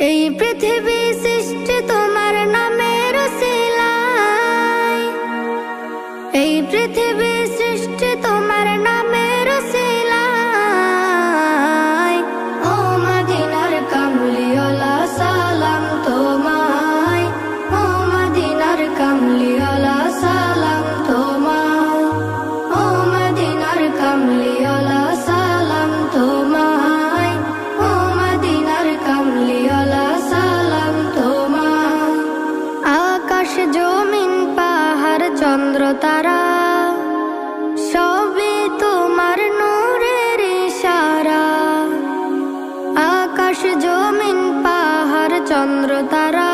এই পৃথিবী সৃষ্টি তোমার নামের উসিলায়, এই পৃথিবী সৃষ্টি তোমার নামের উসিলায়। ও মদিনার কামলিওয়ালা সালাম তোমায়, ও মদিনার কামলিওয়ালা সালাম তোমায়, ও মদিনার কামলিওয়ালা সালাম তোমায়, ও মদিনার কামলিওয়ালা সালাম তোমায়। আকাশ জমিন পাহাড় চন্দ্র তারা সবই তোমার নূরের ইশারা। আকাশ জমিন পাহাড় চন্দ্র তারা